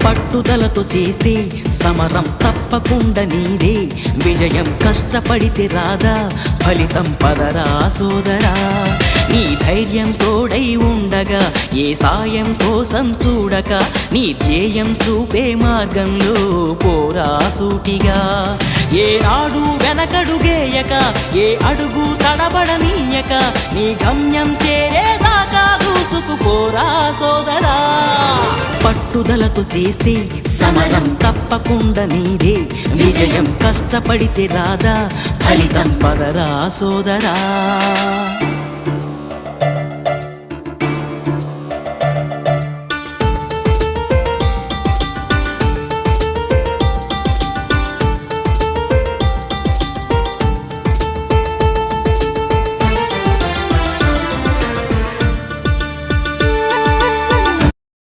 పట్టుదలతో చేస్తే సమరం తప్పకుండా నీదే, విజయం కష్టపడితే రాదా ఫలితం పదరా సోదరా. నీ ధైర్యం తోడై ఉండగా ఏ సాయం కోసం చూడక, నీ ధ్యేయం చూపే మార్గంలో పోరా సూటిగా. ఏ నాడు వెనకడుగేయక, ఏ అడుగు తడబడనీయక, నీ గమ్యం చేరేదాకా దూసుకుపోరా సోదరా. పట్టుదలతో చేస్తే సమరం తప్పకుండా నీదే, విజయం కష్టపడితే రాదా ఫలితం పదరా సోదరా.